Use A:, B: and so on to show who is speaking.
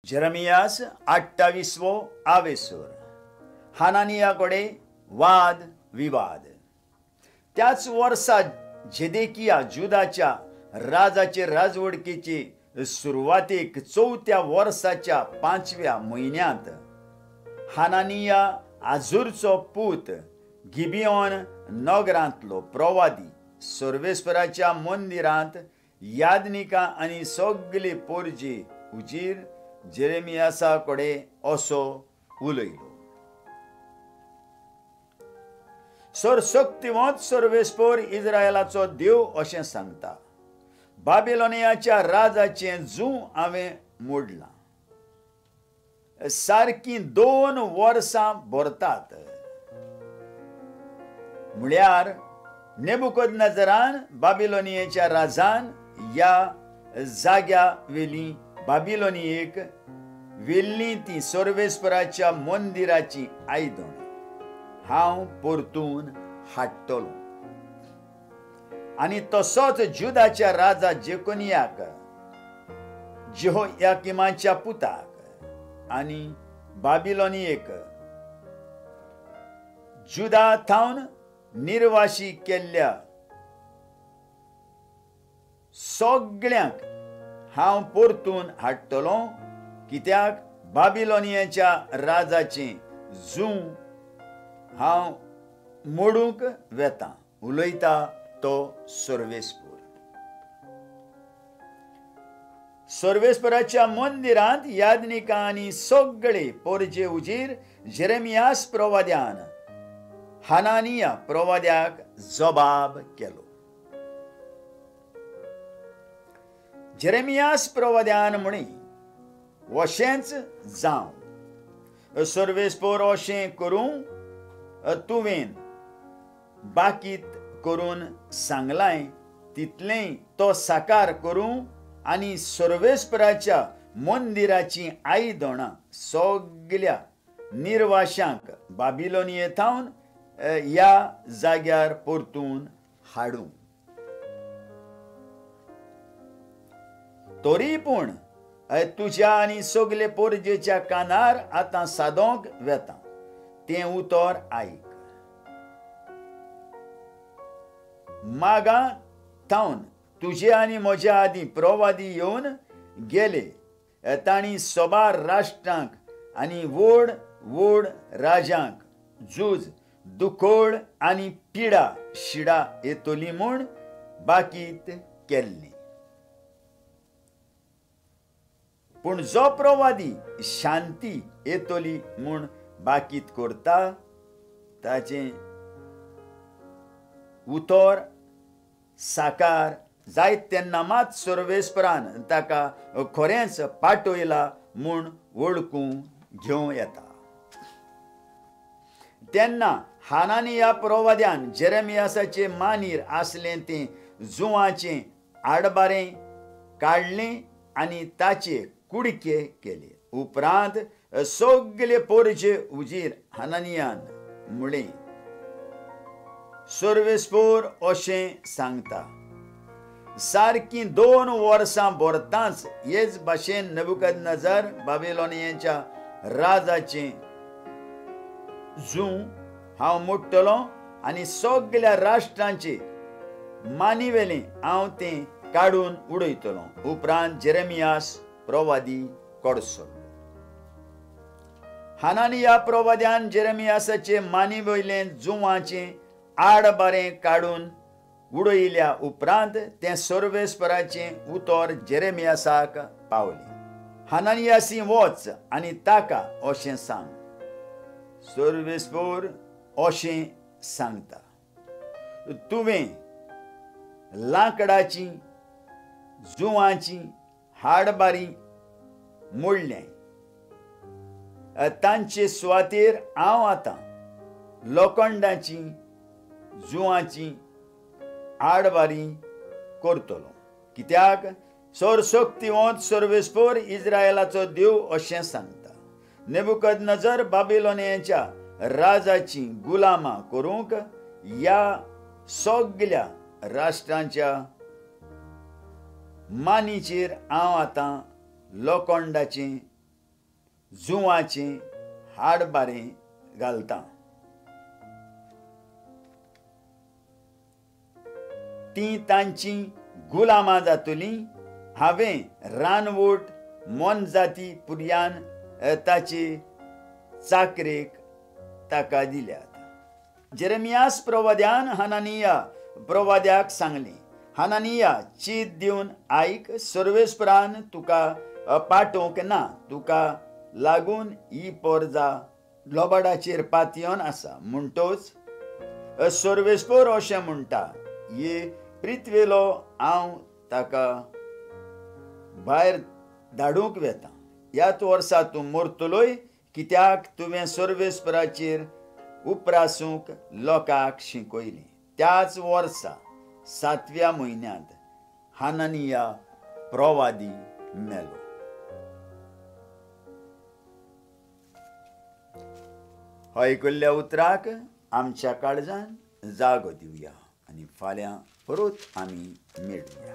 A: जेरेमियास 28वो आवेसूर हानानिया कडे वाद विवाद. त्याच वर्सा झेदेकिया जुदाच्या राजाचे राजवडकेची सुरुवातीक 4थ्या वर्साच्या 5व्या म्हयन्यांत हानानिया आझूरचो पूत गिबियोन नगरांतलो प्रवादी सर्वेस्पराच्या मंदिरांत यादनिका आनी सगळे पोरजे उजीर जेरेमियासा कडेन असो उलयलो. सर्वशक्तिवंत सर्वेस्पर इस्रायलाचो देव अशें सांगता, बाबिलोनियाच्या राजाचें जूं हांवें मोडलां. सारकी 2 वर्सां भरतात. म्हळ्यार नेबुकदनेझरान बाबिलोनियेच्या राजान ह्या जाग्या वेली बाबिलोनियेक वेल्ली ती सर्वेस्पराच्या मंदिराची आयदन हांव परतून हाडटलों. आनी तसोच जुदाच्या राजा जेकोनियाक जेहोयाकिमाच्या पुताक आनी बाबिलोनियेक जुदा थावन निर्वाशी केल्ल्या सगळ्यांक हांव परतून हाडटलों, कित्याक बाबिलोनियाच्या राजाचें जूं हांव मोडूंक वेतां, उलयता तो सर्वेस्पर. सर्वेस्पराच्या मंदिरांत यादनिका आनी सगळे पोरजे उजीर जेरेमियास प्रवाद्यान हानानिया प्रवाद्याक जबाब केलो. जेरेमियास प्रवाद्यान म्हणी, अशेंच जावं. सर्वेस्पर अशें करूं तुवें बाकीत करून सांगलां तितलें तो साकार करूं आनी सर्वेस्पराच्या मंदिराची आयदनां सगळ्या निर्वाशांक बाबिलोनियेंतावन ह्या जाग्यार परतून हाडूं. तरी पूण तुज्या आनी सगळे पोरजेच्या कानार आतां सादोंक वेतां, तें उतर आयक. मागां थावन तुजे आनी म्हज्या आदीं प्रवादी येवन गेले. तांणी सोबार राष्ट्रांक आनी व्हड व्हड राजांक झूज, दुखोळ आनी पिडा शिडा येतली म्हूण बाकीत केल्ली. पूण जो प्रवादी शांती येतली म्हूण बाकीत करता, ताचें उतर साकार जायत तेन्ना मात सर्वेस्परान ताका खरेंच पाटयला म्हूण वळखूं घेवं येता. तेन्ना हानानिया प्रवाद्यान जेरेमियासाचे मानीर आसलें तें जुवाचें आडबारें काडलें आनी ताचे कुडके केले. उपरांत सगळे पोरजे उजीर हानानियान म्हळें, सर्वेस्पर अशें सांगता, सारकी 2 वर्सां भरतांच हेच भाशेन नेबुकदनेझर बाबिलोनियेच्या राजाचें जूं हांव मोडटलों आनी सगळ्या राष्ट्रांचे मानीवेलें हांव तें काडून उडयतलों. उपरांत जेरेमियास प्रवादी कडसलो. हानानिया प्रवाद्यान जेरेमियासाचे मानी वयलें जुवाचें आडबारें काडून उडयल्या उपरांत तें सर्वेस्पराचें उतर जेरेमियासाक पावलें. हानानियासी वच आनी ताका अशें सांग. सर्वेस्पर अशें सांगता, तुवें लांकडाची जुवांची हाडबारीं मोडल्यां. तांचे सुवातेर हांव आतां लोखंडाची जुवांची आडबारीं करतलों, कित्याक सर्वशक्तिवंत सर्वेस्पर इस्रायलाचो देव अशें सांगता, नेबुकदनेझर बाबिलोनियेच्या राजाची गुलामां करूंक ह्या सगळ्या राष्ट्रांच्या मानीचेर हांव आतां लोखंडाचें जुवाचें हाड बारें घालता. ती तांची गुलामां जातलीं. हांवें रानवट मोन जाती पुर्यान ताचे चाकरेक ताका दिल्यात. जेरेमियास प्रवाद्यान हनानिया प्रवाद्याक सांगलें, हनानिया, चीत दिवन आयक. सर्वेस्परान तुका पाठोवंक ना. तुका लागून ही पोरजा लोबाडाचेर पातयोन आसा. म्हणटोच सर्वेस्पर अशें म्हणटा, हे पृथ्वेलो हांव ताका भायर धाडूंक वेता. ह्याच वर्सा तूं मरतलोय, कित्याक तुवें सर्वेस्पराचेर उपरासूंक लोकांक शिकयलें. त्याच वर्सा 7व्या म्हयन्यांत हनानिया प्रवादी मेलो. आयकल्ल्या उतराक आमच्या काळजान जागो दिवया आनी फाल्यां परत आमी मेळुया.